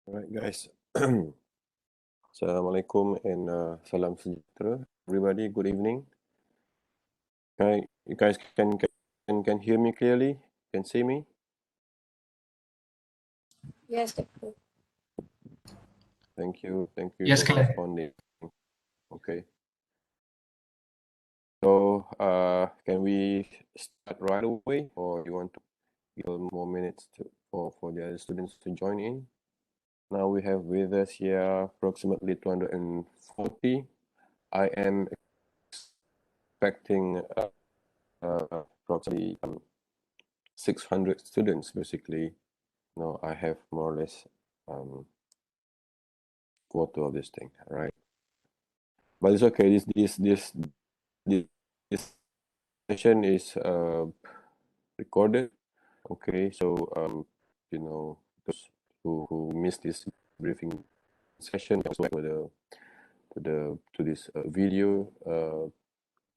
Alright, guys. Assalamualaikum and salam sejahtera. Everybody, good evening. You guys can hear me clearly? Can see me? Yes, Doctor. Thank you. Thank you Yes, for clear. responding. Okay. So, can we start right away, or you want to give more minutes for the other students to join in? Now we have with us here approximately 240. I am expecting approximately 600 students basically. No, I have more or less quarter of this thing, right? But it's okay. This session is recorded. Okay, so you know, those who missed this briefing session, also to this video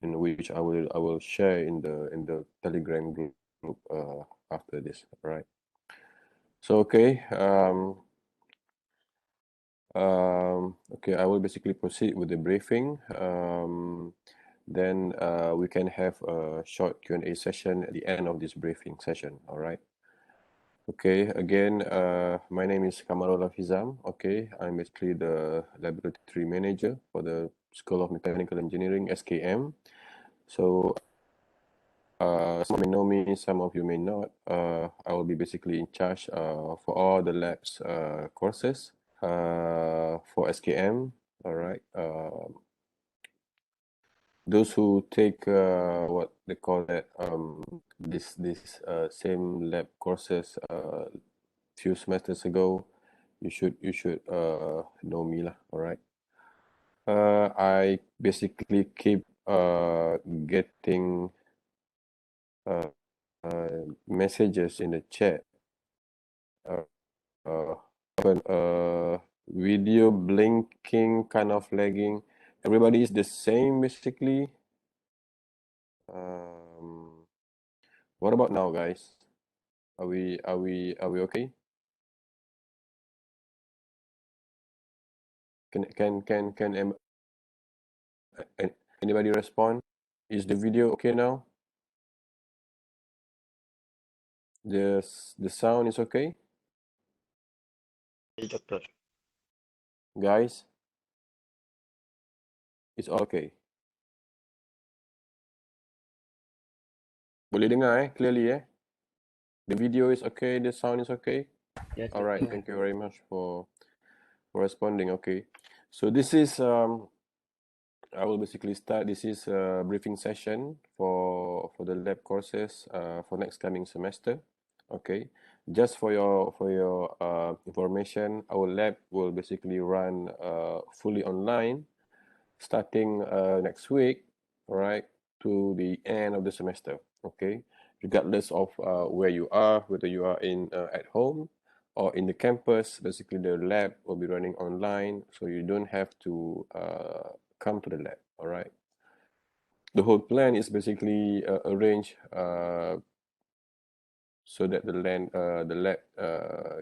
in which I will share in the Telegram group after this, right? So okay, okay, I will basically proceed with the briefing. Then we can have a short Q&A session at the end of this briefing session. All right. Okay. Again, my name is Kamarul Hafizam. Okay, I'm basically the laboratory manager for the School of Mechanical Engineering (SKM). So some may know me, some of you may not. I will be basically in charge for all the labs courses for SKM. All right. Those who take what they call that this same lab courses few semesters ago, you should know me lah. All right. I basically keep getting messages in the chat. Video blinking, kind of lagging. Everybody is the same basically. What about now, guys? Are we okay? Can anybody respond? Is the video okay now? The sound is okay? Hey, Doctor. Guys, it's all okay. Boleh dengar clearly The video is okay, the sound is okay? Yes, All right, Doctor. thank you very much for responding. Okay. So this is I will basically start. This is a briefing session for the lab courses for next coming semester. Okay, just for your information, our lab will basically run fully online starting next week, all right, to the end of the semester. Okay, regardless of where you are, whether you are in at home or in the campus, basically the lab will be running online, so you don't have to come to the lab. All right. The whole plan is basically arranged so that the lab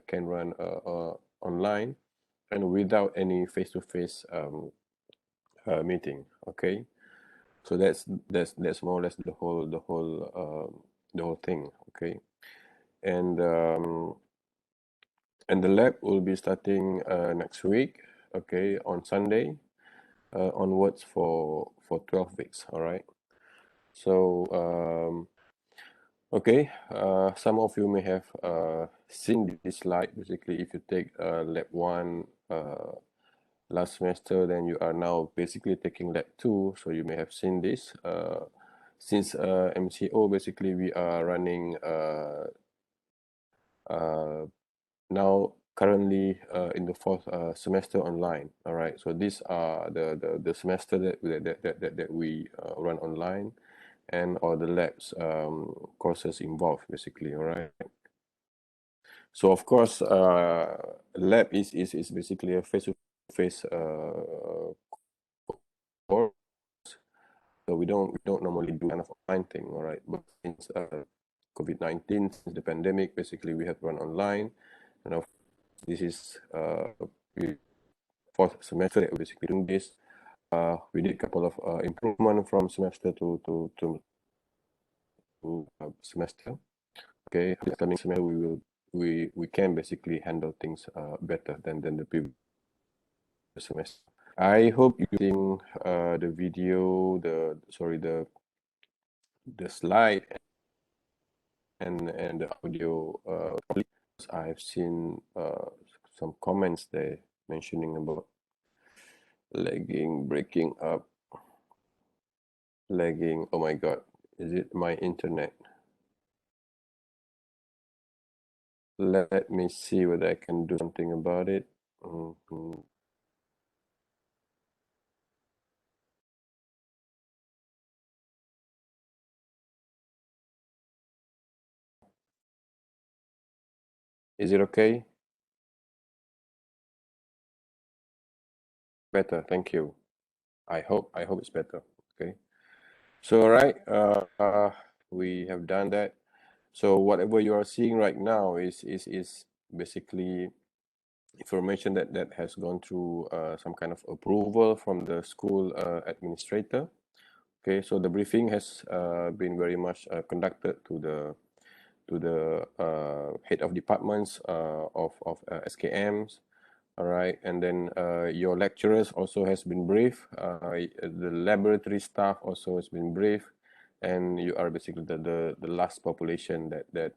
can run online and without any face-to-face meeting. Okay, so that's more or less the whole thing. Okay, and the lab will be starting next week. Okay, on Sunday onwards for 12 weeks. All right. So okay, some of you may have seen this slide. Basically, if you take lab 1 last semester, then you are now basically taking lab 2. So you may have seen this. Since MCO, basically we are running now currently in the 4th semester online. All right. So these are the semester that we run online, and all the labs courses involved basically. All right. So of course, lab is basically a face-to-face course. So we don't normally do kind of online thing. All right. But since COVID-19, since the pandemic, basically we have run online, and of this is fourth semester that we're basically doing this. We did a couple of improvement from semester to semester. Okay, this coming semester we can basically handle things better than the previous semester. I hope you think the video, the slide and the audio properly. I've seen some comments there mentioning about lagging, breaking up, lagging. Oh my God, is it my internet? Let me see whether I can do something about it. Is it okay? Better, thank you. I hope it's better. Okay. So all right, we have done that. So whatever you are seeing right now is basically information that has gone through some kind of approval from the school administrator. Okay, so the briefing has been very much conducted to the head of departments of SKMs. All right, and then your lecturers also has been briefed. The laboratory staff also has been briefed, and you are basically the last population that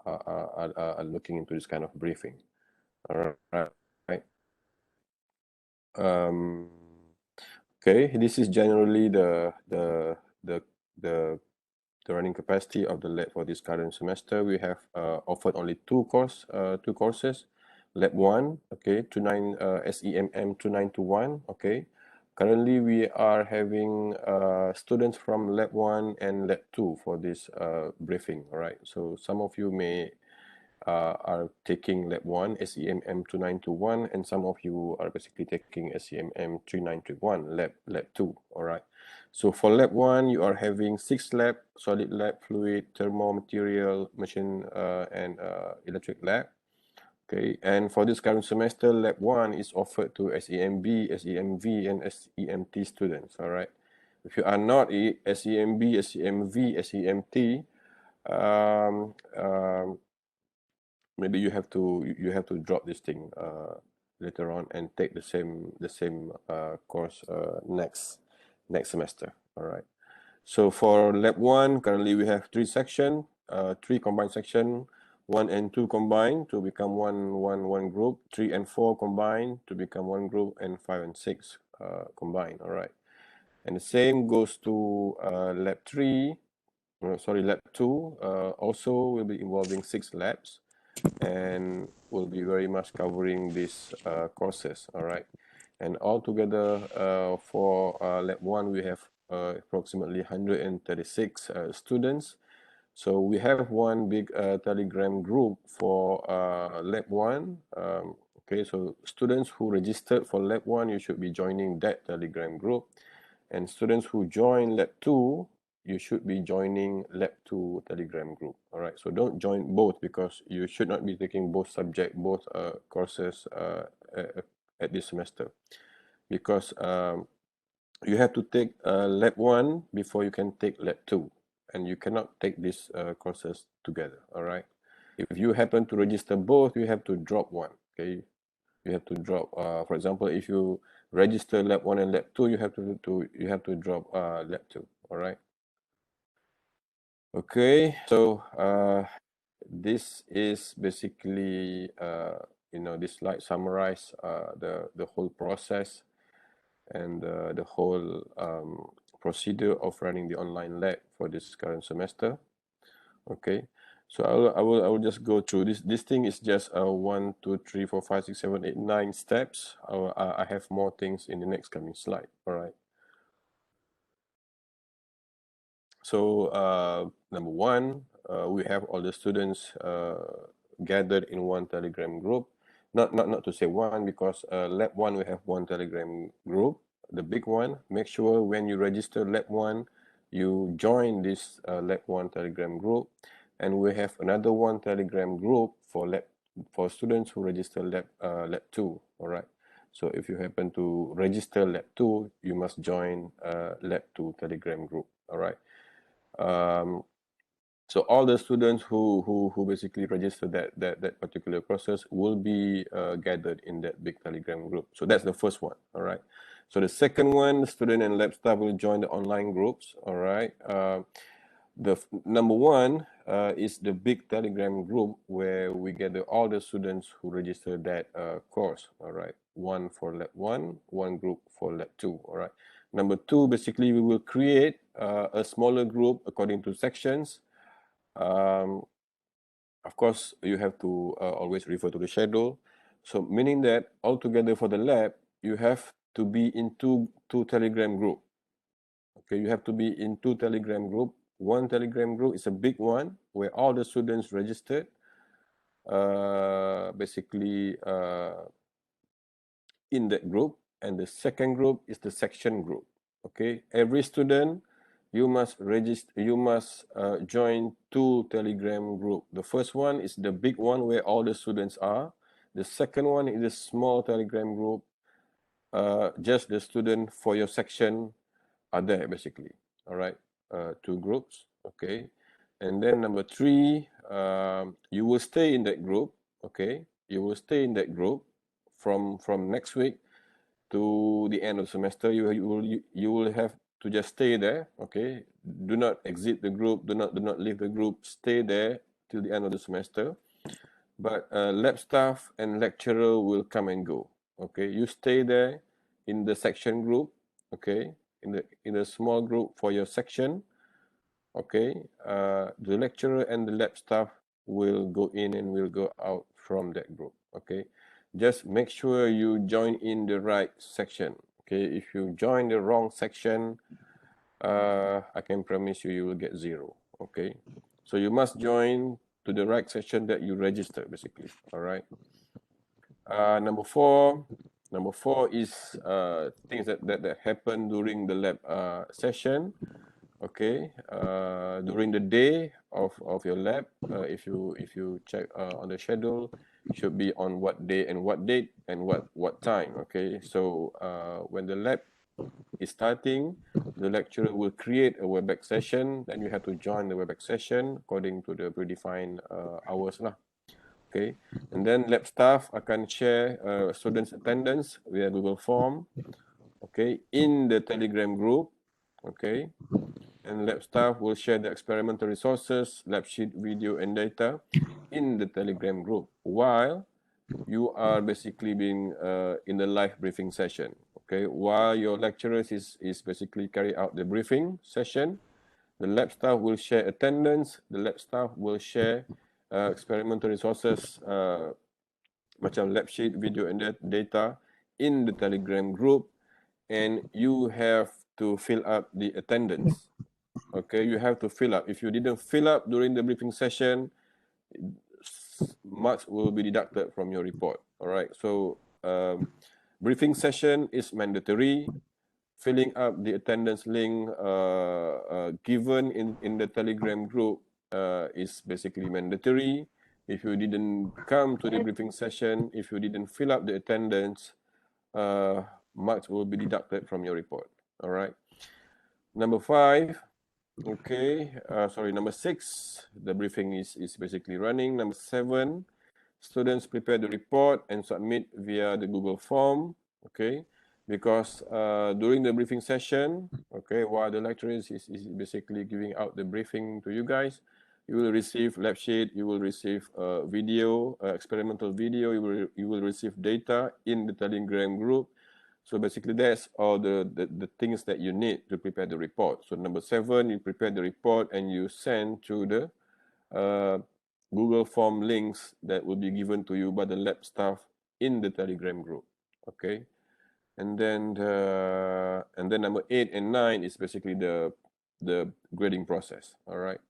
are looking into this kind of briefing. All right. Um, okay, this is generally the the the running capacity of the lab for this current semester. We have offered only two courses. Lab 1, okay, 29 SEMM 2921, okay. Currently, we are having students from Lab 1 and Lab 2 for this briefing, all right. So some of you may are taking Lab 1, SEMM 2921, and some of you are basically taking SEMM 3931, Lab 2, all right. So for Lab 1, you are having 6 lab, solid lab, fluid, thermo, material, machine, and electric lab. Okay, and for this current semester, Lab 1 is offered to SEMB, SEMV, and SEMT students, all right. If you are not SEMB, SEMV, SEMT, um, um, maybe you have to drop this thing later on and take the same course next semester. All right. So for Lab 1, currently we have three combined section, 1 and 2 combined to become one group, 3 and 4 combined to become one group, and 5 and 6 combined. All right. And the same goes to Lab 3, Lab 2, also will be involving 6 labs and will be very much covering these courses, all right. And altogether for Lab 1, we have approximately 136 students. So we have one big Telegram group for Lab 1. Okay, so students who registered for Lab 1, you should be joining that Telegram group. And students who join Lab 2, you should be joining Lab 2 Telegram group. All right, so don't join both because you should not be taking both subject, both courses at this semester. Because you have to take Lab 1 before you can take Lab 2. And you cannot take these courses together, all right? If you happen to register both, you have to drop one, okay? You have to drop, for example, if you register Lab 1 and Lab 2, you have to drop Lab 2, all right? Okay, so this is basically, this slide summarize the whole process and the whole procedure of running the online lab for this current semester. Okay, so I will just go through this. This thing is just 1, 2, 3, 4, 5, 6, 7, 8, 9 steps. I have more things in the next coming slide. All right. So number one, we have all the students gathered in one Telegram group. Not to say one, because Lab 1 we have one Telegram group, the big one. Make sure when you register Lab 1, you join this Lab 1 Telegram group, and we have another one Telegram group for Lab for students who register lab 2, all right? So if you happen to register lab 2, you must join lab 2 Telegram group, all right? So all the students who basically register that particular process will be gathered in that big Telegram group. So that's the first one, all right? So the second one, student and lab staff will join the online groups, all right? The number one is the big Telegram group where we gather all the students who register that course, all right? One for lab 1, one group for lab 2, all right? Number 2, basically we will create a smaller group according to sections. Of course, you have to always refer to the schedule. So meaning that altogether for the lab, you have to be in two Telegram group. Okay, you have to be in 2 Telegram group. One Telegram group is a big one where all the students registered. Basically, in that group, and the second group is the section group. Okay, every student, you must register, you must join 2 Telegram group. The first one is the big one where all the students are. The second one is a small Telegram group. Just the student for your section are there basically. All right, 2 groups. Okay, and then number 3, you will stay in that group. Okay, you will stay in that group from next week to the end of the semester. You will have to just stay there. Okay, do not exit the group, do not leave the group, stay there till the end of the semester. But lab staff and lecturer will come and go. Okay, you stay there in the section group. Okay, in the small group for your section. Okay, the lecturer and the lab staff will go in and will go out from that group. Okay, just make sure you join in the right section. Okay, if you join the wrong section, I can promise you will get 0. Okay, so you must join to the right section that you register basically. All right. Number four is things that happen during the lab session. Okay, during the day of your lab, if you check on the schedule, should be on what day and what date and what time. Okay, so when the lab is starting, the lecturer will create a WebEx session. Then you have to join the WebEx session according to the predefined hours lah. Okay, and then lab staff akan share students attendance via Google Form. Okay, in the Telegram group. Okay, and lab staff will share the experimental resources, lab sheet, video, and data in the Telegram group while you are basically being in the live briefing session. Okay, while your lecturers is basically carry out the briefing session, the lab staff will share attendance, the lab staff will share experimental resources, macam lab sheet, video, and data in the Telegram group, and you have to fill up the attendance. Okay, you have to fill up. If you didn't fill up during the briefing session, marks will be deducted from your report. All right, so briefing session is mandatory. Filling up the attendance link given in the Telegram group is basically mandatory. If you didn't come to the briefing session, if you didn't fill up the attendance, marks will be deducted from your report. All right. Number 5, okay, number 6, the briefing is basically running. Number 7, students prepare the report and submit via the Google form. Okay, because during the briefing session, okay, while the lecturer is basically giving out the briefing to you guys, you will receive lab sheet, you will receive video, experimental video, you will receive data in the Telegram group. So basically that's all the things that you need to prepare the report. So number 7, you prepare the report and you send to the Google form links that will be given to you by the lab staff in the Telegram group. Okay, and then number 8 and 9 is basically the grading process. All right,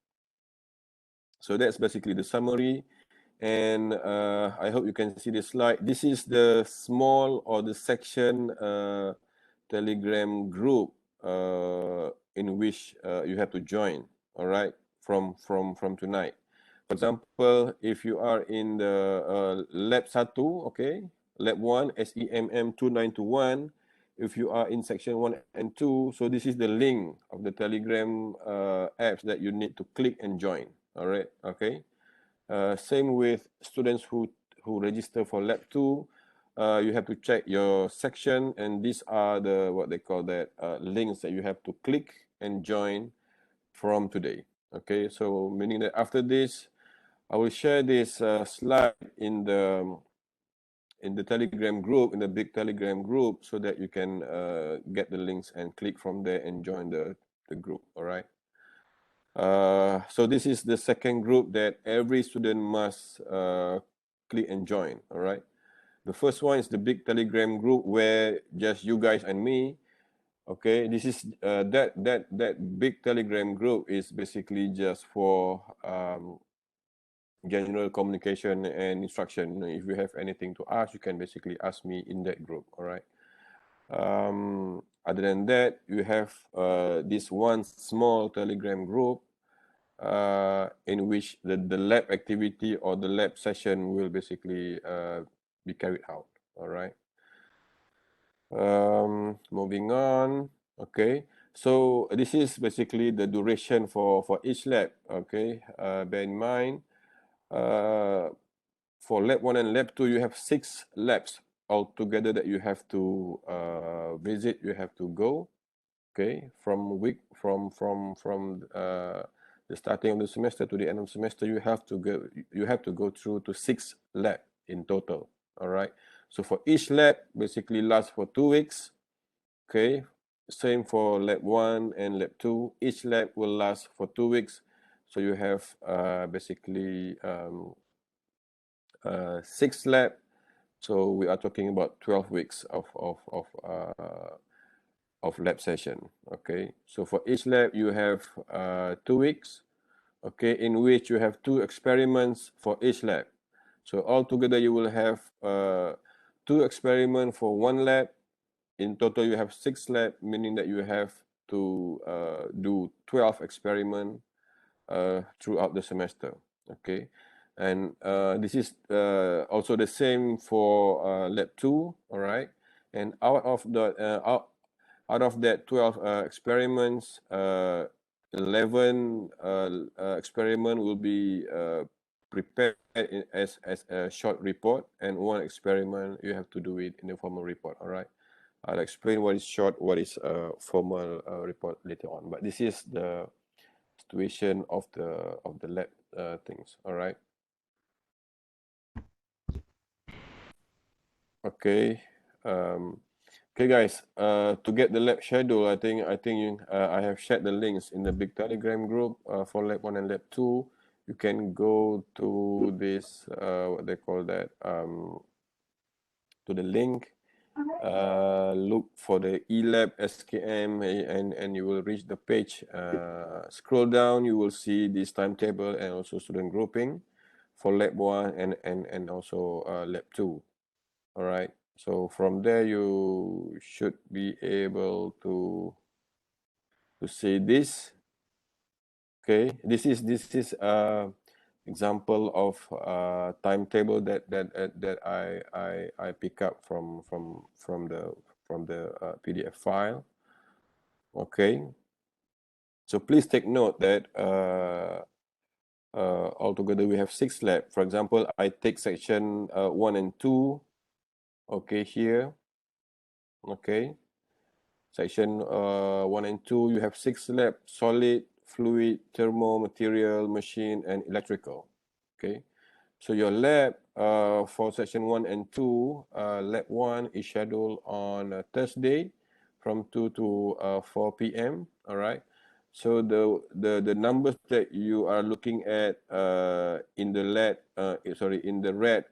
so that's basically the summary, and I hope you can see the slide. This is the small or the section Telegram group in which you have to join. All right, from tonight. For example, if you are in the lab 1, okay, lab 1, SEMM 2921, if you are in section 1 and 2, so this is the link of the Telegram apps that you need to click and join. All right, okay. Same with students who register for lab 2. You have to check your section, and these are the what they call that links that you have to click and join from today. Okay, so meaning that after this, I will share this slide in the Telegram group, in the big Telegram group, so that you can get the links and click from there and join the group. All right. So this is the second group that every student must click and join. All right. The first one is the big Telegram group where just you guys and me. Okay, this is that big Telegram group is basically just for general communication and instruction. You know, if you have anything to ask, you can basically ask me in that group. All right. Other than that, you have this one small Telegram group in which the lab activity or the lab session will basically be carried out. All right. Moving on. Okay. So this is basically the duration for each lab. Okay. Bear in mind, for lab 1 and lab 2, you have 6 labs altogether that you have to visit. You have to go. Okay, from the starting of the semester to the end of the semester, you have to go through to 6 lab in total. All right. So for each lab, basically lasts for 2 weeks. Okay. Same for lab 1 and lab 2. Each lab will last for 2 weeks. So you have basically 6 lab. So we are talking about 12 weeks of lab session. Okay, so for each lab you have 2 weeks, okay, in which you have 2 experiments for each lab. So altogether you will have 2 experiments for 1 lab. In total you have 6 lab, meaning that you have to do 12 experiments throughout the semester. Okay, and this is also the same for lab 2. All right, and out of that 12 experiments, 11 experiment will be prepared as a short report, and 1 experiment you have to do it in a formal report. All right, I'll explain what is short, what is formal report later on. But this is the situation of the lab things. All right. Okay. Okay, guys. To get the lab schedule, I have shared the links in the big Telegram group for lab 1 and lab 2. You can go to this what they call that to the link. Look for the eLab SKM and you will reach the page. Scroll down, you will see this timetable and also student grouping for lab 1 and also lab 2. All right. So from there you should be able to see this. Okay, this is example of timetable that I pick up from the PDF file. Okay, so please take note that altogether we have 6 lab. For example, I take section 1 and 2. Okay, here. Okay, section 1 and 2, you have 6 lab: solid, fluid, thermo, material, machine, and electrical. Okay, so your lab for section 1 and 2, lab 1 is scheduled on Thursday from 2 to 4 p.m. All right. So the numbers that you are looking at in the red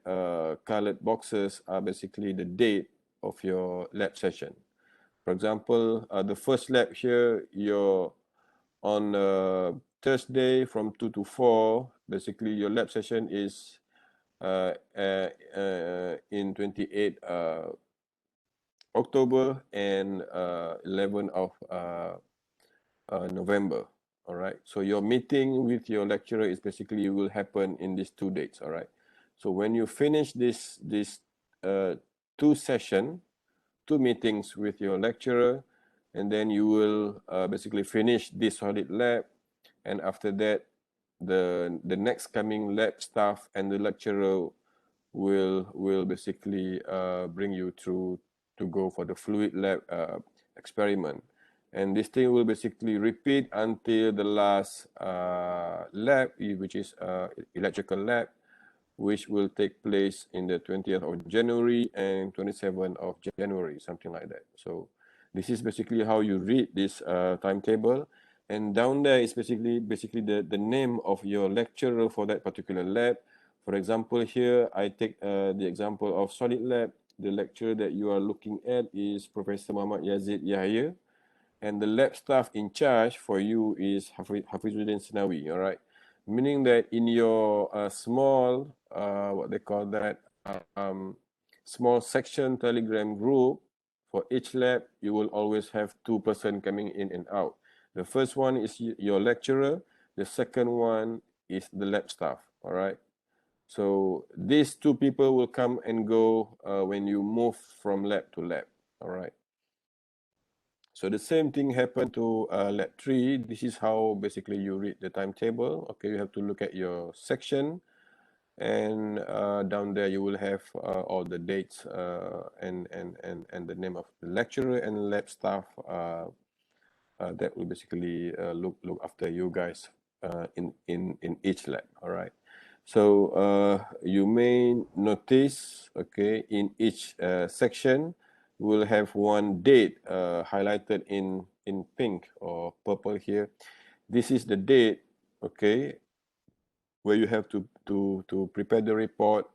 colored boxes are basically the date of your lab session. For example, the first lab here, you're on Thursday from 2 to 4. Basically, your lab session is in 28 October and 11 of November. All right. So your meeting with your lecturer is basically will happen in these 2 dates. All right. So when you finish this two session, 2 meetings with your lecturer, and then you will basically finish this solid lab, and after that, the next coming lab staff and the lecturer will basically bring you through to go for the fluid lab experiment. And this thing will basically repeat until the last lab, which is electrical lab, which will take place in the 20th of January and 27th of January, something like that. So this is basically how you read this timetable. And down there is basically the name of your lecturer for that particular lab. For example, here I take the example of solid lab. The lecturer that you are looking at is Professor Muhammad Yazid Yahya, and the lab staff in charge for you is Hafizuddin Sinawi. All right, meaning that in your small what they call that small section Telegram group, for each lab you will always have 2 person coming in and out. The first one is your lecturer, the second one is the lab staff. All right, so these 2 people will come and go when you move from lab to lab. All right. So the same thing happened to lab 3. This is how basically you read the timetable. Okay, you have to look at your section, and down there you will have all the dates and the name of the lecturer and lab staff that will basically look after you guys in each lab. All right. So you may notice, okay, in each section we'll have one date highlighted in pink or purple here. This is the date, okay, where you have to prepare the report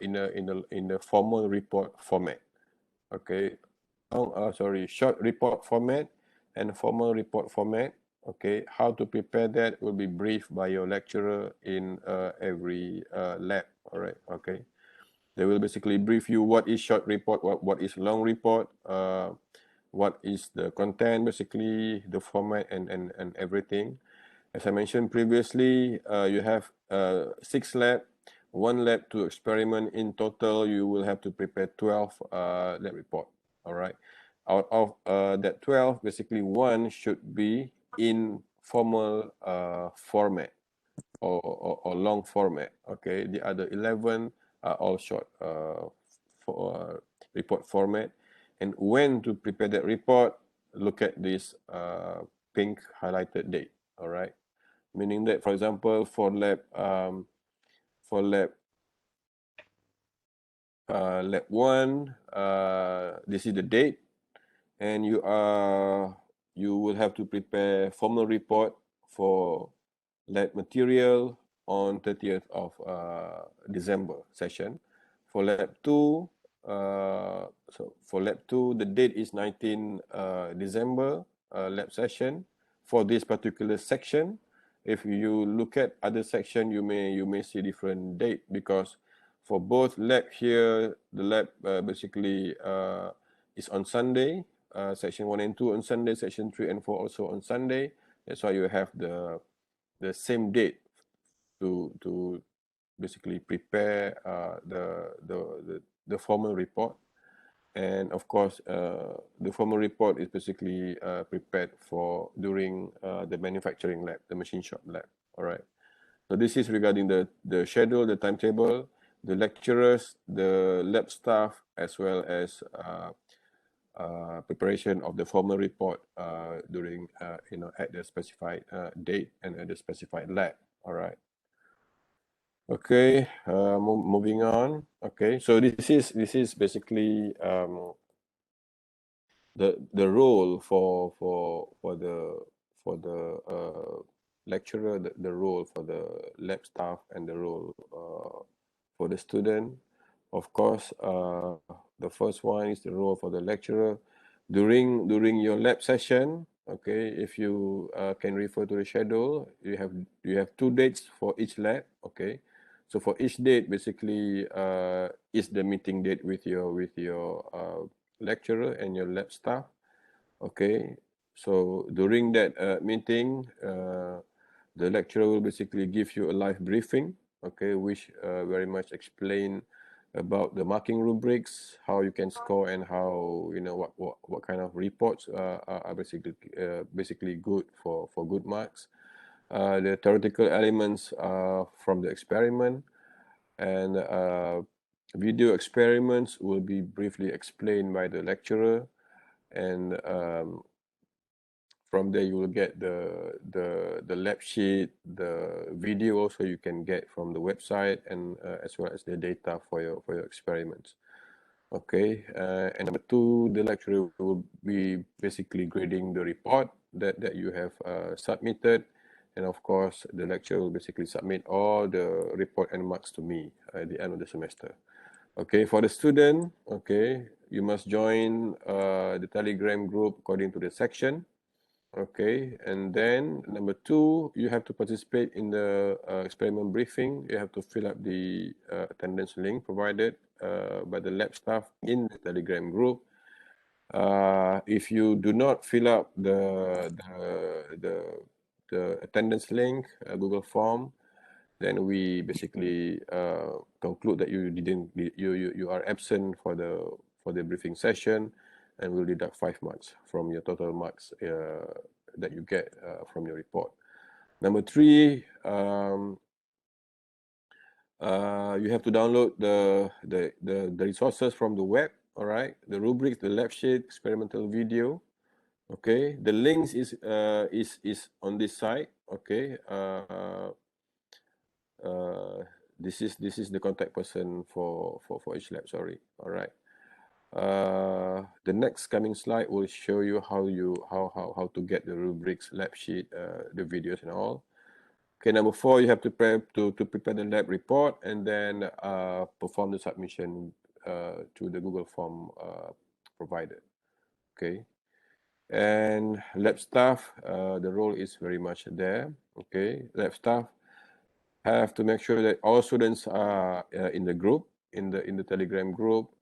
in a formal report format. Okay, short report format and formal report format. Okay, how to prepare that will be briefed by your lecturer in every lab. All right. Okay, they will basically brief you what is short report, what is long report, what is the content, basically the format and everything. As I mentioned previously, you have 6 lab, 1 lab to experiment. In total, you will have to prepare 12 lab report. All right. Out of that 12, basically 1 should be in formal format or long format. Okay. The other 11 are all short for report format. And when to prepare that report, look at this pink highlighted date. All right, meaning that, for example, for lab lab 1, this is the date, and you will have to prepare formal report for lab material on 30th of December session. For lab 2, the date is 19 December lab session for this particular section. If you look at other section, you may see different date, because for both lab here, the lab basically is on Sunday. Section 1 and 2 on Sunday, section 3 and 4 also on Sunday. That's why you have the same date to basically prepare the formal report. And of course, the formal report is basically prepared for during the manufacturing lab, the machine shop lab. All right. So this is regarding the schedule, the timetable, the lecturers, the lab staff, as well as preparation of the formal report during at the specified date and at the specified lab. All right. Okay, moving on. Okay, so this is basically the role for the lecturer, the role for the lab staff, and the role for the student. Of course, the first one is the role for the lecturer during your lab session. Okay, if you can refer to the schedule, you have 2 dates for each lab. Okay, so for each date, basically is the meeting date with your lecturer and your lab staff. Okay, So during that meeting, the lecturer will basically give you a live briefing, okay, which very much explain about the marking rubrics, how you can score, and how, you know, what kind of reports are basically good for good marks. The theoretical elements from the experiment, and video experiments will be briefly explained by the lecturer, and from there you will get the lab sheet, the video also you can get from the website, and as well as the data for your experiments. Okay, and number two, the lecturer will be basically grading the report that you have submitted, and of course the lecturer will basically submit all the report and marks to me at the end of the semester. Okay, for the student, okay, you must join the Telegram group according to the section. Okay, and then number two, you have to participate in the experiment briefing. You have to fill up the attendance link provided by the lab staff in the Telegram group. If you do not fill up the attendance link, Google form, then we basically conclude that you are absent for the briefing session, and we'll deduct 5 marks from your total marks that you get from your report. Number three, you have to download the resources from the web. All right, the rubrics, the lab sheet, experimental video. Okay, the links is on this side. Okay, this is the contact person for each lab. Sorry. All right. The next coming slide will show you how to get the rubrics, lab sheet, the videos and all. Okay, number four, you have to prepare the lab report, and then perform the submission to the Google form provided. Okay, and lab staff, the role is very much there. Okay, lab staff have to make sure that all students are in the group, in the Telegram group.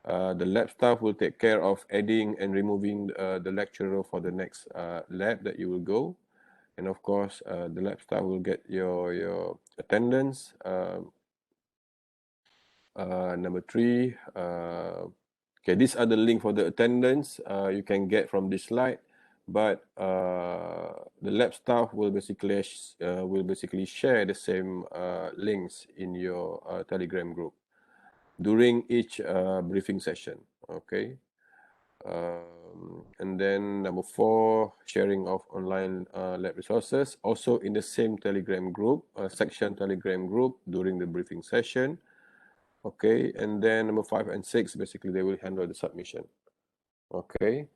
The lab staff will take care of adding and removing the lecturer for the next lab that you will go. And of course, the lab staff will get your attendance. Number three, okay, these are the link for the attendance you can get from this slide, but the lab staff will basically share the same links in your Telegram group during each briefing session. Okay. And then number four, sharing of online lab resources, also in the same Telegram group, section Telegram group during the briefing session. Okay, and then number 5 and 6, basically they will handle the submission. Okay.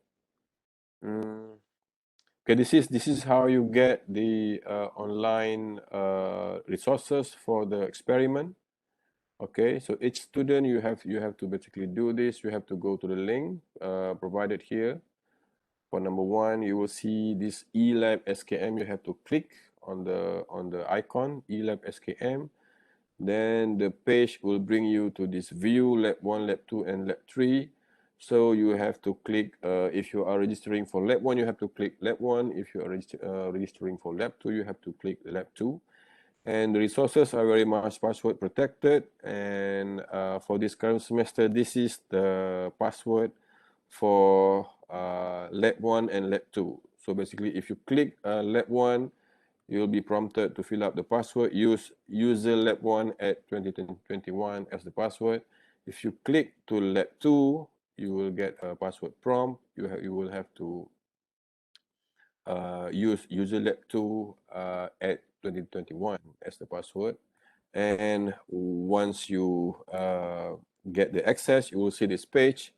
Okay, this is how you get the online resources for the experiment. Okay, so each student you have to basically do this. You have to go to the link provided here. For number one, you will see this eLab SKM. You have to click on the icon eLab SKM. Then the page will bring you to this view lab 1, lab 2, and lab 3. So you have to click, if you are registering for lab 1, you have to click lab 1. If you are registering for lab 2, you have to click lab 2. And the resources are very much password protected. And for this current semester, this is the password for lab 1 and lab 2. So basically, if you click lab 1, you'll be prompted to fill up the password. Use user lab 1 at 2021 as the password. If you click to lab 2, you will get a password prompt. You will have to use user lab 2 at 2021 as the password. And once you get the access, you will see this page.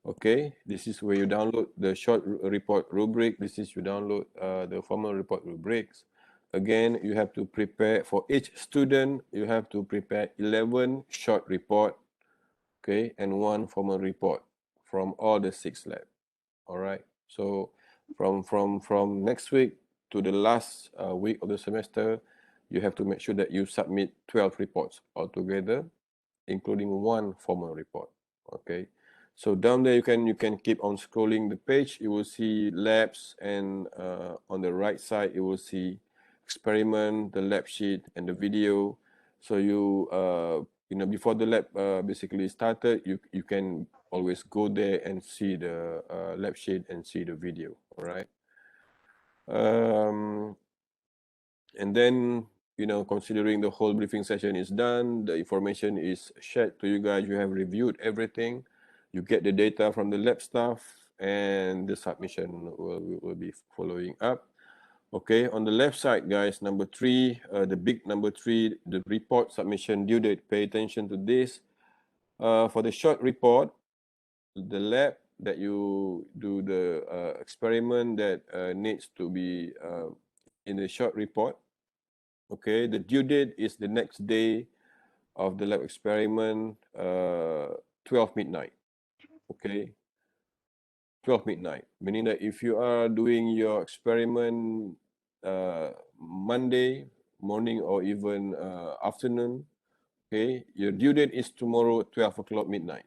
Okay, this is where you download the short report rubric. This is you download the formal report rubrics. Again, you have to prepare for each student. You have to prepare 11 short report, okay, and 1 formal report from all the 6 lab. All right. So from next week to the last week of the semester, you have to make sure that you submit 12 reports altogether, including 1 formal report. Okay. So down there you can keep on scrolling the page. You will see labs, and on the right side you will see experiment, the lab sheet, and the video. So you know, before the lab basically started, you can always go there and see the lab sheet and see the video. All right. And then, you know, considering the whole briefing session is done, the information is shared to you guys, you have reviewed everything, you get the data from the lab staff, and the submission will be following up. Okay, on the left side, guys, number 3, the big number 3, the report submission due date. Pay attention to this. For the short report, the lab that you do the experiment that needs to be in the short report. Okay, the due date is the next day of the lab experiment, 12 midnight. Okay, 12 midnight, meaning that if you are doing your experiment Monday morning or even afternoon, okay, your due date is tomorrow 12 o'clock midnight.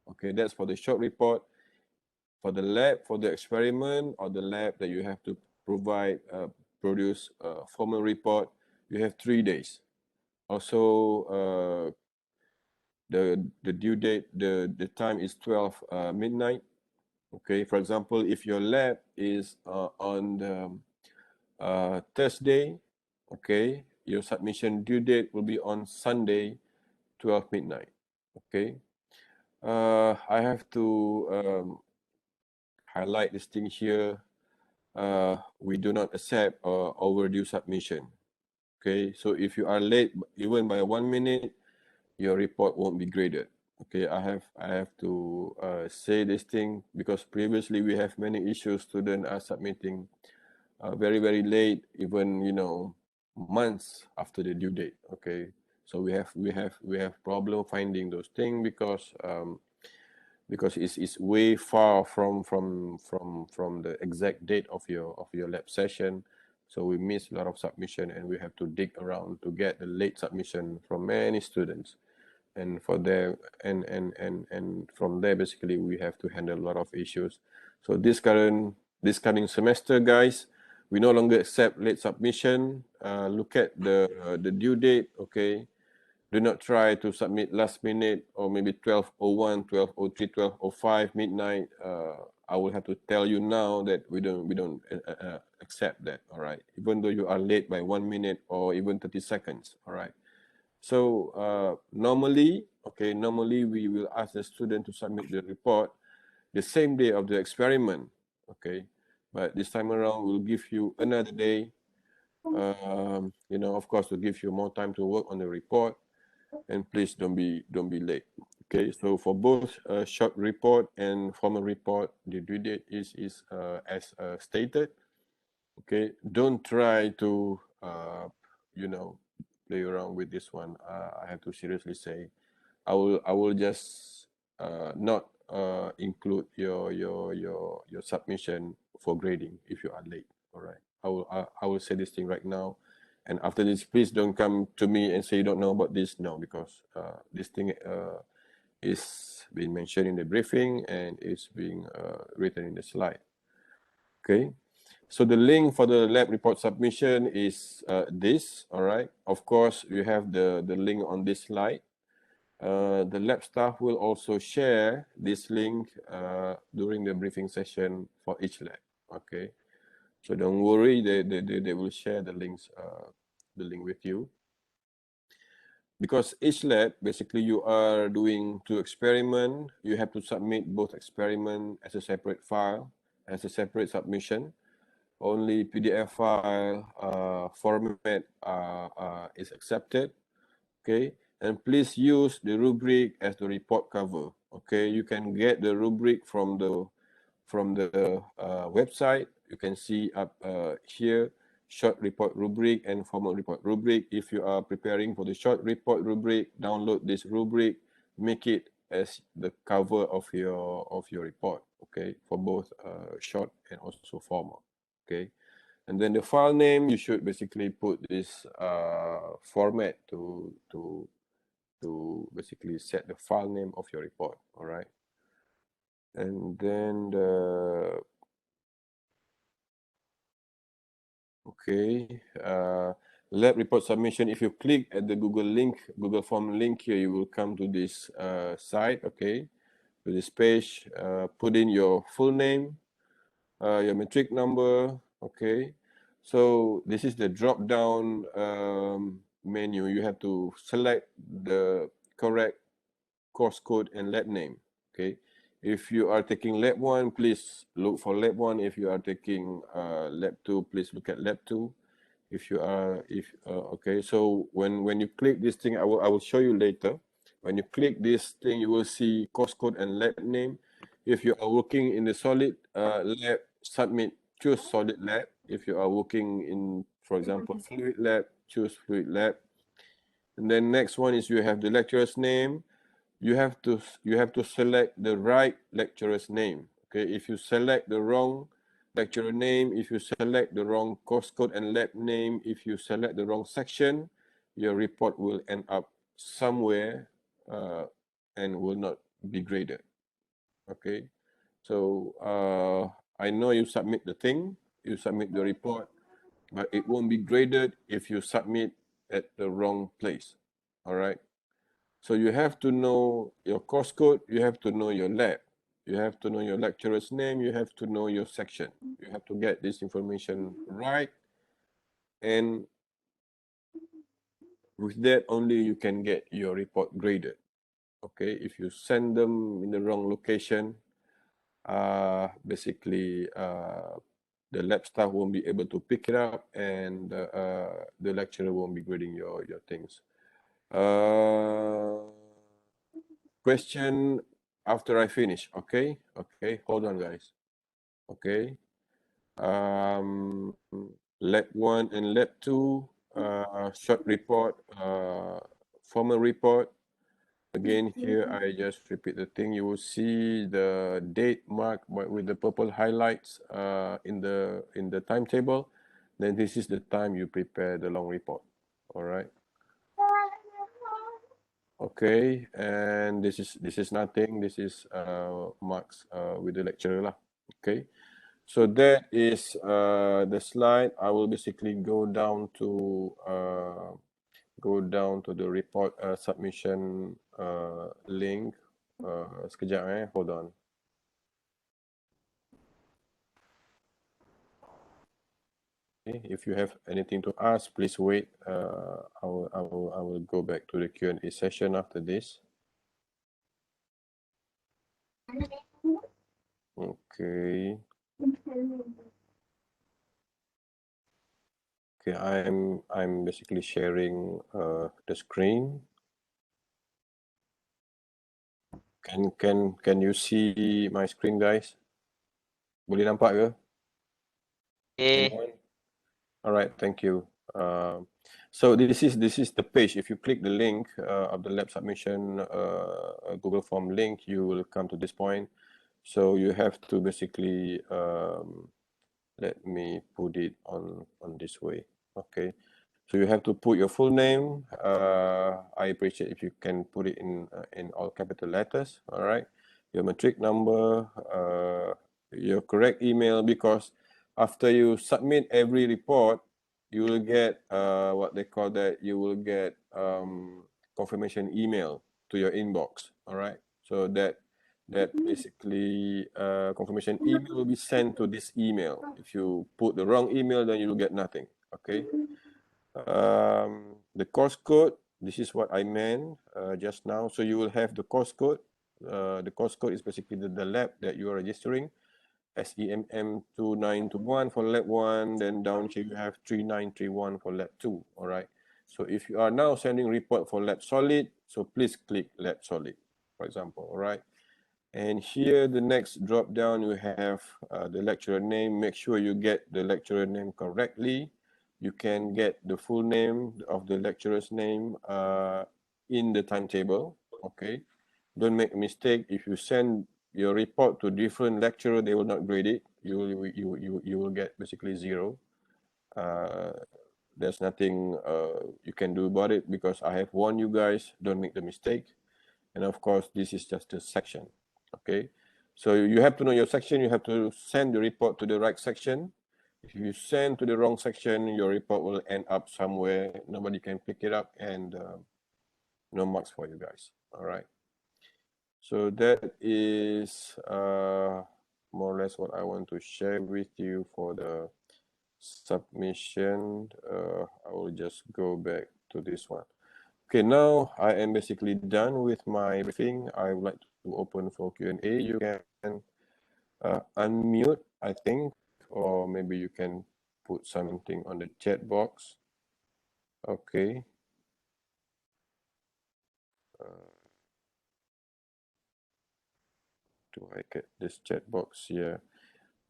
Okay, that's for the short report. For the lab, for the experiment or the lab that you have to produce a formal report, you have 3 days. Also, the due date, the time is 12 midnight. Okay, for example, if your lab is on the Thursday, okay, your submission due date will be on Sunday, 12 midnight. Okay, I have to highlight this thing here. We do not accept overdue submission. Okay, so if you are late even by 1 minute, your report won't be graded. Okay, I have to say this thing because previously we have many issues. Students are submitting very late, even, you know, months after the due date. Okay, so we have problem finding those things because it's way far from the exact date of your lab session. So we miss a lot of submission, and we have to dig around to get the late submission from many students. And for there and from there, basically we have to handle a lot of issues. So this coming semester, guys, we no longer accept late submission. Look at the due date. Okay, do not try to submit last minute or maybe 12:01, 12:03, 12:05 midnight. I will have to tell you now that we don't accept that. All right, even though you are late by 1 minute or even 30 seconds. All right. So normally we will ask the student to submit the report the same day of the experiment. Okay, but this time around we'll give you another day. You know, of course, to give you more time to work on the report, and please don't be late. Okay, so for both short report and formal report, the due date is as stated. Okay, don't try to you know, play around with this one. I have to seriously say, I will just not include your submission for grading if you are late. All right, I will say this thing right now, and after this, please don't come to me and say you don't know about this. No, because this thing is being mentioned in the briefing and is being written in the slide. Okay. So the link for the lab report submission is this. All right. Of course, you have the link on this slide. The lab staff will also share this link during the briefing session for each lab. Okay. So don't worry, they will share the link with you. Because each lab, basically you are doing 2 experiments, you have to submit both experiment as a separate file, as a separate submission. Only PDF file format is accepted. Okay, and please use the rubric as the report cover. Okay, you can get the rubric from the website. You can see up here, short report rubric and formal report rubric. If you are preparing for the short report rubric, download this rubric, make it as the cover of your report. Okay, for both short and also formal. Okay, and then the file name, you should basically put this format to basically set the file name of your report. All right. And then lab report submission. If you click at the Google Form link here, you will come to this site, okay, to this page. Put in your full name, your matric number, okay. So this is the drop down menu. You have to select the correct course code and lab name, okay. If you are taking lab 1, please look for lab 1. If you are taking lab 2, please look at lab 2. If you are okay, so when you click this thing, I will show you later. When you click this thing, you will see course code and lab name. If you are working in the solid lab, submit, choose solid lab. If you are working in, for example, fluid lab, choose fluid lab. And then next one is you have the lecturer's name. You have to select the right lecturer's name. Okay, if you select the wrong lecturer name, if you select the wrong course code and lab name, if you select the wrong section, your report will end up somewhere and will not be graded. Okay, so I know you submit the thing, you submit the report, but it won't be graded if you submit at the wrong place. All right. So you have to know your course code, you have to know your lab, you have to know your lecturer's name, you have to know your section. You have to get this information right, and with that only you can get your report graded. Okay, if you send them in the wrong location, basically the lab staff won't be able to pick it up, and the lecturer won't be grading your things. Question after I finish, okay? Okay, hold on, guys. Okay. Lab 1 and Lab 2, short report, formal report. Again, here I just repeat the thing. You will see the date marked with the purple highlights in the timetable. Then this is the time you prepare the long report. All right. Okay, and this is nothing. This is marks with the lecturer lah. Okay, so that is the slide. I will basically go down to the report submission link. Sekejap hold on. Okay, if you have anything to ask, please wait. I will go back to the Q&A session after this. Okay. Okay, I'm basically sharing the screen. Can you see my screen, guys? Boleh nampak ke? Anyone? All right, thank you. So this is the page. If you click the link of the lab submission Google Form link, you will come to this point. So you have to basically let me put it on this way. Okay. So you have to put your full name. I appreciate if you can put it in all capital letters. All right. Your matric number, your correct email, because after you submit every report, you will get what they call that. You will get confirmation email to your inbox. All right. So that basically confirmation email will be sent to this email. If you put the wrong email, then you will get nothing. Okay. The course code, this is what I meant just now. So you will have the course code. The course code is basically the lab that you are registering. SEMM 2921 for lab 1, then down here you have 3931 for lab 2. All right. So if you are now sending report for lab solid, so please click lab solid, for example. All right. And here, the next drop down, you have the lecturer name. Make sure you get the lecturer name correctly. You can get the full name of the lecturer's name in the timetable. Okay. Don't make a mistake. If you send your report to different lecturer, they will not grade it. You will get basically 0. There's nothing you can do about it, because I have warned you guys, don't make the mistake. And of course, this is just a section. Okay. So you have to know your section. You have to send the report to the right section. If you send to the wrong section, your report will end up somewhere. Nobody can pick it up, and no marks for you guys. All right. So that is more or less what I want to share with you for the submission. I will just go back to this one. Okay, now I am basically done with my briefing. I would like to open for Q&A. You can unmute, I think, or maybe you can put something on the chat box. Okay. Do I get this chat box here?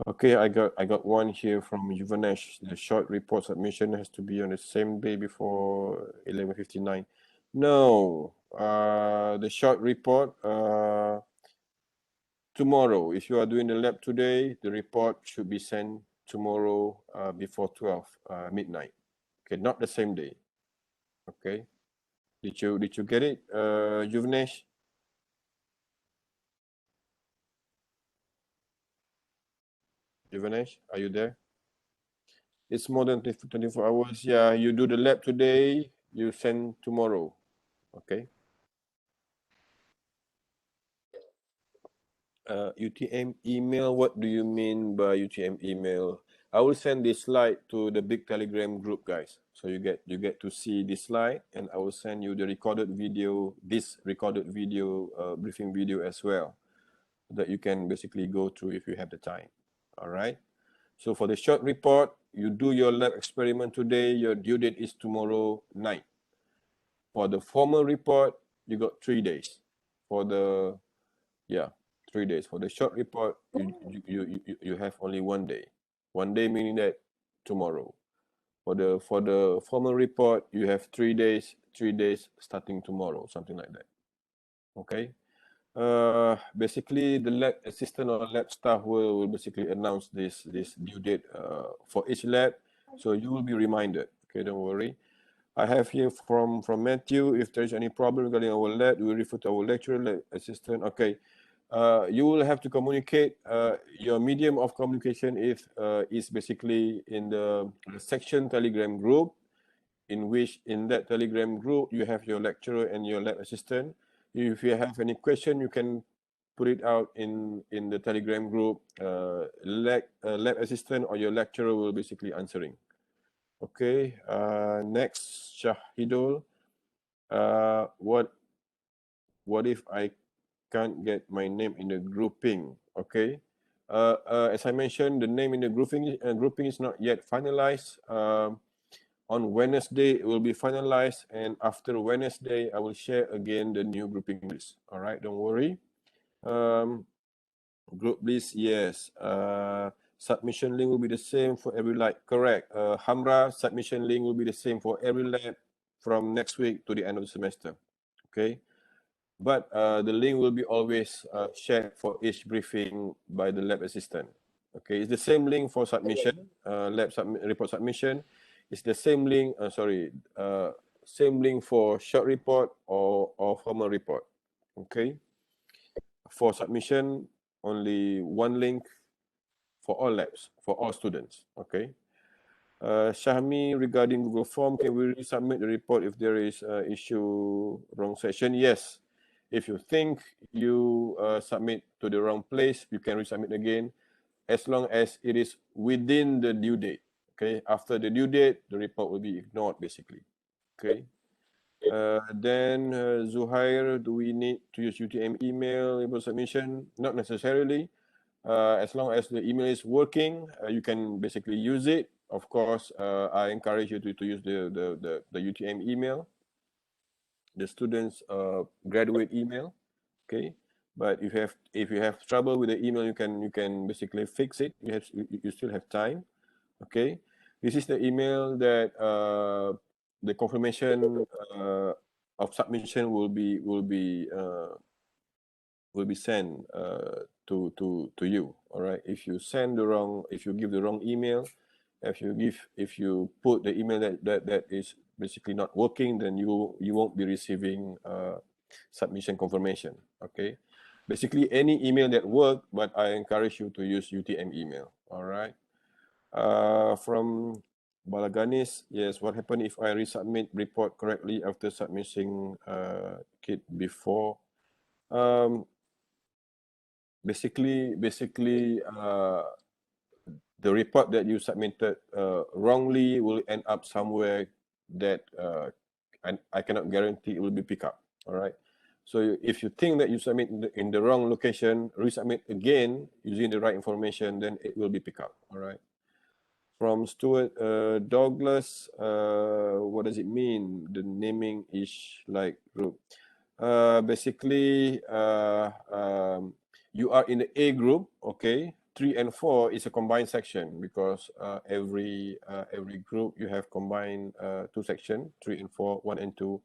Okay, I got one here from Juvanesh. The short report submission has to be on the same day before 11:59. No, the short report tomorrow. If you are doing the lab today, the report should be sent tomorrow before 12 midnight. Okay, not the same day. Okay, did you get it, Juvanesh? Juvanesh, are you there? It's more than 24 hours. Yeah, you do the lab today, you send tomorrow. Okay. UTM email, what do you mean by UTM email? I will send this slide to the big Telegram group, guys. So you get to see this slide, and I will send you the recorded video, this recorded video, briefing video as well, that you can basically go through if you have the time. All right. So for the short report, you do your lab experiment today, your due date is tomorrow night. For the formal report, you got 3 days. For the, yeah, 3 days. For the short report, you have only 1 day. 1 day meaning that tomorrow. For the formal report, you have 3 days, 3 days starting tomorrow, something like that. Okay. Basically, the lab assistant or lab staff will basically announce this due date for each lab, so you will be reminded. Okay, don't worry. I have here from Matthew, if there's any problem regarding our lab, we refer to our lecturer, lab assistant. Okay, you will have to communicate. Your medium of communication is basically in the section Telegram group, in which in that Telegram group you have your lecturer and your lab assistant. If you have any question, you can put it out in the Telegram group. Lab assistant or your lecturer will basically answering. Okay, next, Shahidul. What if I can't get my name in the grouping? Okay. As I mentioned, the name in the grouping is not yet finalized. On Wednesday, it will be finalized, and after Wednesday, I will share again the new grouping list. All right, don't worry. Group list, yes. Submission link will be the same for every lab. Correct. Hamra, submission link will be the same for every lab from next week to the end of the semester. Okay. But the link will be always shared for each briefing by the lab assistant. Okay, it's the same link for submission, report submission. It's the same link, same link for short report or formal report. Okay. For submission, only one link for all labs, for all students. Okay. Shahmi, regarding Google Form, can we resubmit the report if there is issue wrong section? Yes. If you think you submit to the wrong place, you can resubmit again, as long as it is within the due date. Okay. After the due date, the report will be ignored, basically. Okay. Then Zuhair, do we need to use UTM email for submission? Not necessarily. As long as the email is working, you can basically use it. Of course, I encourage you to use the UTM email, the students' graduate email. Okay, but if you have trouble with the email, you can basically fix it. You still have time. Okay, this is the email that the confirmation of submission will be sent to you. All right. If you give the wrong email, if you put the email that is basically not working, then you won't be receiving submission confirmation. Okay. basically any email that work, but I encourage you to use UTM email. All right. From Balaganis, yes, what happened if I resubmit report correctly after submitting kit before? Basically, the report that you submitted wrongly will end up somewhere that I cannot guarantee it will be picked up. All right. So if you think that you submit in the wrong location, resubmit again using the right information, then it will be picked up. All right. From Stuart Douglas, what does it mean? The naming is like group. Basically, you are in the A group, okay? 3 and 4 is a combined section because every group you have combined 2 sections, 3 and 4, 1 and 2,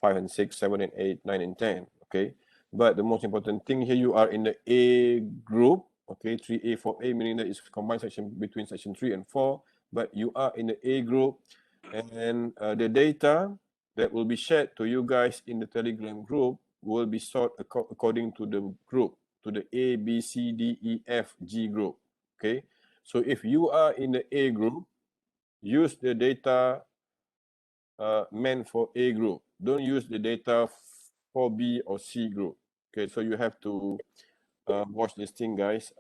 5 and 6, 7 and 8, 9 and 10, okay? But the most important thing here, you are in the A group, okay? 3A, 4A, meaning that it's combined section between section 3 and 4, but you are in the A group, and the data that will be shared to you guys in the Telegram group will be sorted according to the group, to the A, B, C, D, E, F, G group. Okay. So if you are in the A group, use the data meant for A group. Don't use the data for B or C group. Okay. So you have to watch this thing, guys.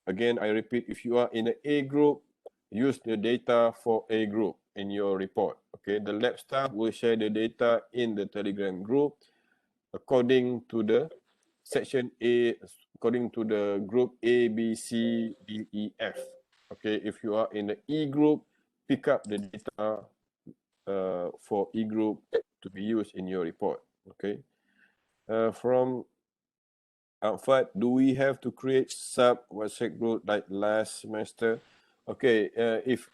Again, I repeat, if you are in the A group, use the data for A group in your report. Okay, the lab staff will share the data in the Telegram group according to the section A, according to the group A, B, C, D, E, F. Okay, if you are in the E group, pick up the data for E group to be used in your report. Okay, from Outfit, do we have to create sub WhatsApp group like last semester? Okay, if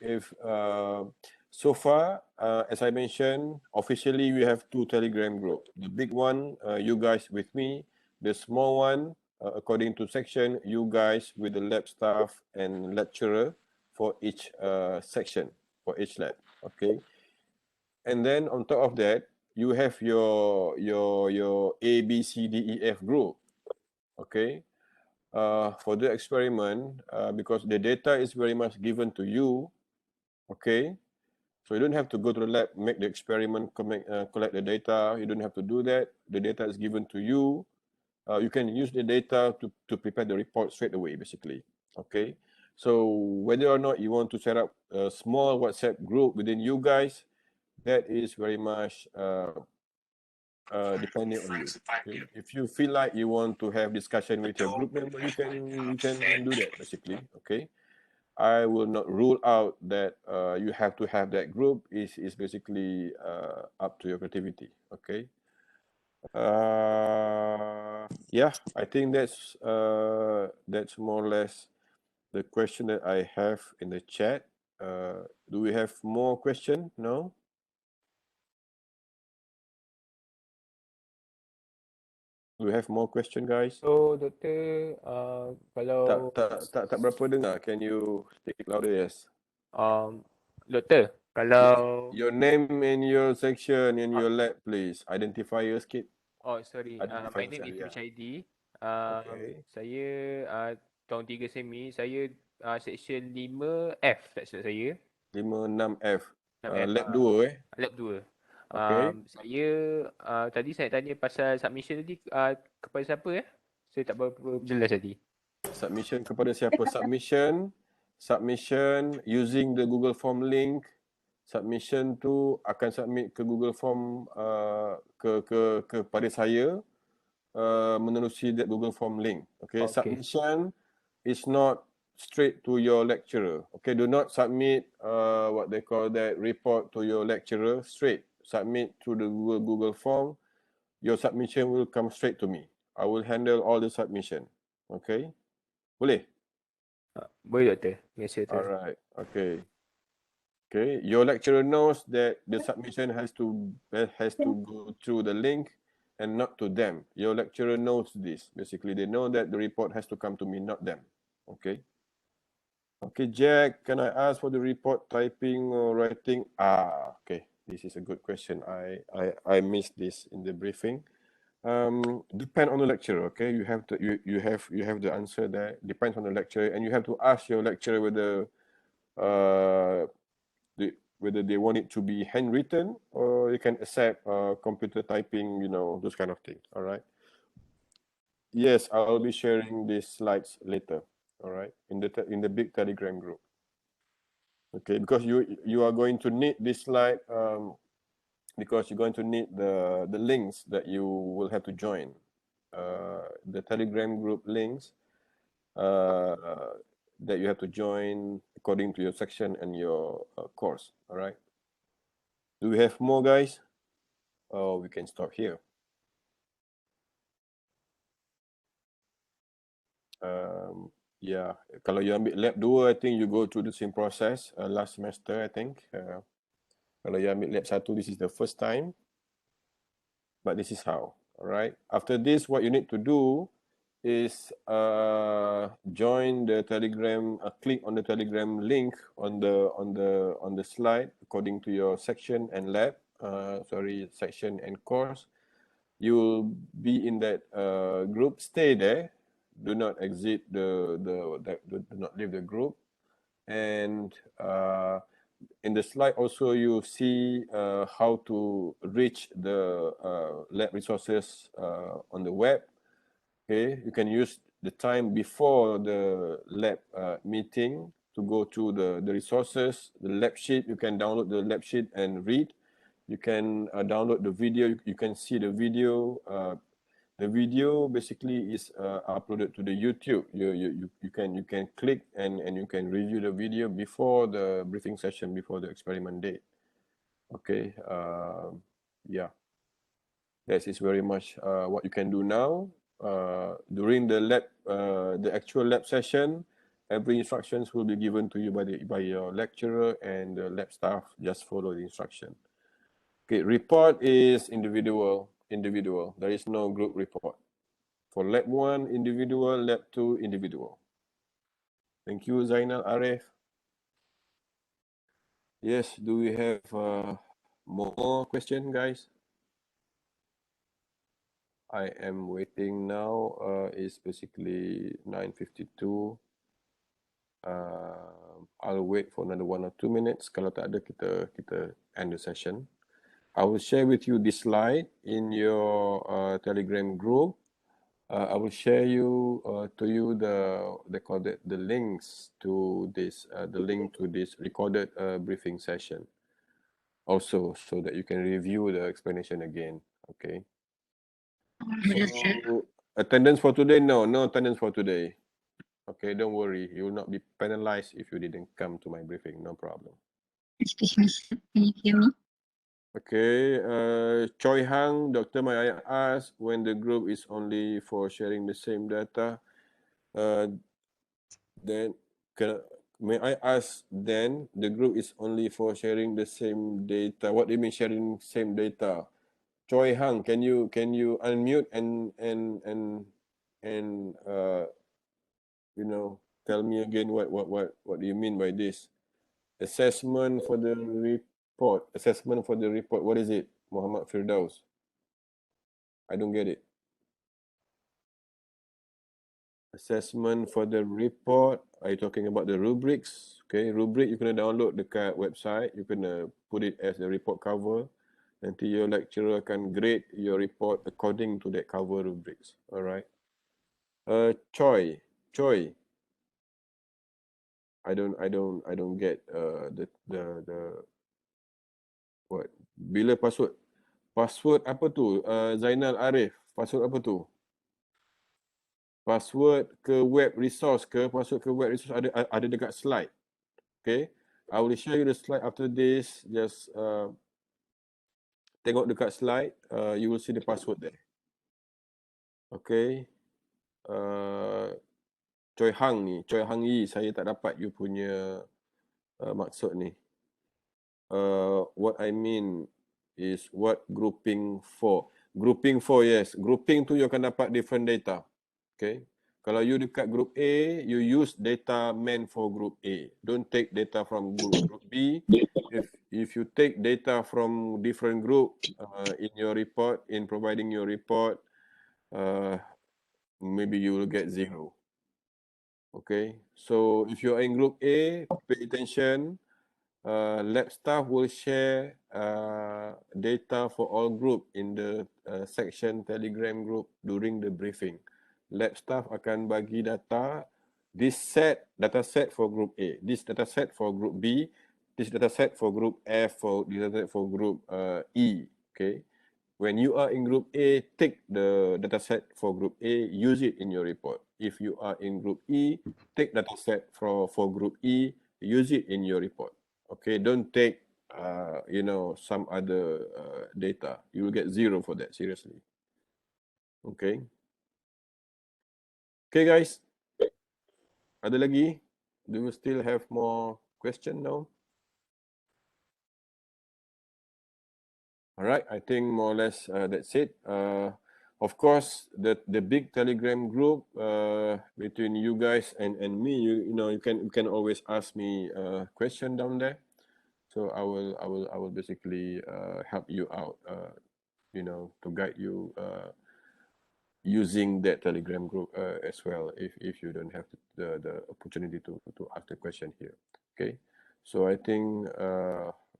so far, as I mentioned, officially we have 2 Telegram group. The big one, you guys with me. The small one, according to section, you guys with the lab staff and lecturer for each section, for each lab. Okay, and then on top of that, you have your A, B, C, D, E, F group. Okay. For the experiment, because the data is very much given to you, okay? So you don't have to go to the lab, make the experiment, collect the data. You don't have to do that. The data is given to you. You can use the data to prepare the report straight away, basically, okay? So whether or not you want to set up a small WhatsApp group within you guys, that is very much depending on you. Okay? If you feel like you want to have discussion with your group member, you can do that basically. Okay, I will not rule out that you have to have that group. Is basically up to your creativity. Okay. Yeah, I think that's more or less the question that I have in the chat. Do we have more question? No. Do we have more question, guys? So, Doktor, kalau Tak berapa dengar. Can you speak louder? Yes. Doktor, kalau Your name and your section in your lab, please. Identify your sikit. sorry, Identify my name yourself, is yeah. Rushidi. Okay. Saya tahun 3 semi, saya section 5F tak silap saya. 56F. 6F, Lab 2 lab 2. Okay. Saya tadi saya tanya pasal submission tadi kepada siapa ya? Saya tak berapa jelas tadi. Submission kepada siapa? Submission using the Google Form link. Submission tu akan submit ke Google Form kepada saya menerusi that Google Form link. Okay. Submission is not straight to your lecturer. Okay, do not submit what they call that report to your lecturer straight. Submit through the Google Form. Your submission will come straight to me. I will handle all the submission. Okay, boleh? Boleh Doktor. Biasa tu. Alright. Okay. Okay. Your lecturer knows that the submission has to go through the link and not to them. Your lecturer knows this. Basically, they know that the report has to come to me, not them. Okay. Okay, Jack, can I ask for the report typing or writing? Okay. This is a good question. I missed this in the briefing. Depend on the lecturer. Okay, you have the answer there. Depends on the lecturer, and you have to ask your lecturer whether whether they want it to be handwritten or you can accept computer typing. Those kind of things. All right. Yes, I'll be sharing these slides later. All right, in the big Telegram group. Okay, because you are going to need this slide. Because you're going to need the links that you will have to join, the Telegram group links that you have to join according to your section and your course. All right. Do we have more, guys? Oh, we can stop here. Yeah, kalau you ambil lab 2, I think you go through the same process last semester, I think. Kalau you ambil lab 1, this is the first time. But this is how. All right. After this, what you need to do is join the Telegram. Click on the Telegram link on the slide according to your section and lab. Section and course. You will be in that group. Stay there. Do not exit do not leave the group. And in the slide also you see how to reach the lab resources on the web. Okay, you can use the time before the lab meeting to go to the resources, the lab sheet. You can download the lab sheet and read. You can download the video. You can see the video. The video basically is uploaded to the YouTube. You can click and you can review the video before the briefing session, before the experiment date. Okay, yeah, that is very much what you can do now. During the lab, the actual lab session, every instructions will be given to you by your lecturer and the lab staff. Just follow the instruction. Okay, report is individual. There is no group report. For lab 1, individual, lab 2, individual. Thank you, Zainal Arif. Yes, do we have more question, guys? I am waiting now. It's basically 9:52. I'll wait for another 1 or 2 minutes. Kalau tak ada, kita end the session. I will share with you this slide in your Telegram group. I will share to you the links to this recorded briefing session also, so that you can review the explanation again. Okay. So attendance for today? No attendance for today. Okay, don't worry. You will not be penalized if you didn't come to my briefing. No problem. Excuse me, sir. Can you hear me? Okay, Choi Hang, Doctor, may I ask when the group is only for sharing the same data? Then may I ask then the group is only for sharing the same data? What do you mean sharing same data? Choi Hang, can you unmute and tell me again what do you mean by this? Assessment for the report. Assessment for the report. What is it, Muhammad Firdaus? I don't get it. Assessment for the report. Are you talking about the rubrics? Okay, rubric you can download dekat website. You can put it as the report cover. Nanti your lecturer akan grade your report according to that cover rubrics. Alright. Choi. I don't get the what? Bila password? Password apa tu? Zainal Arif. Password apa tu? Password ke web resource ke? Password ke web resource ada dekat slide. Okay. I will show you the slide after this. Just tengok dekat slide. You will see the password there. Okay. Choi Hang Yi, saya tak dapat you punya maksud ni. What I mean is what grouping for. Grouping for, yes. Grouping tu you akan dapat different data. Okay. Kalau you dekat group A, you use data meant for group A. Don't take data from group B. If you take data from different group in your report, in providing your report, maybe you will get 0. Okay, so if you are in group A, pay attention. Lab staff will share data for all group in the section Telegram group during the briefing. Lab staff akan bagi data, data set for group A, this data set for group B, this data set for group F, this data set for group E. Okay, when you are in group A, take the data set for group A, use it in your report. If you are in group E, take data set for group E, use it in your report. Okay, don't take some other data. You will get 0 for that, seriously. Okay. Okay, guys. Ada lagi? Do you still have more question now? All right, I think more or less that's it. Of course, the big Telegram group between you guys and me, you can always ask me a question down there. So I will basically help you out, to guide you using that Telegram group as well if you don't have the opportunity to ask the question here. Okay, so I think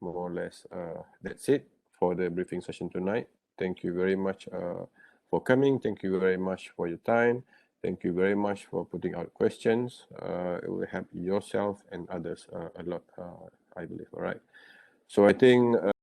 more or less that's it for the briefing session tonight. Thank you very much for coming. Thank you very much for your time. Thank you very much for putting out questions. It will help yourself and others a lot, I believe. All right. So I think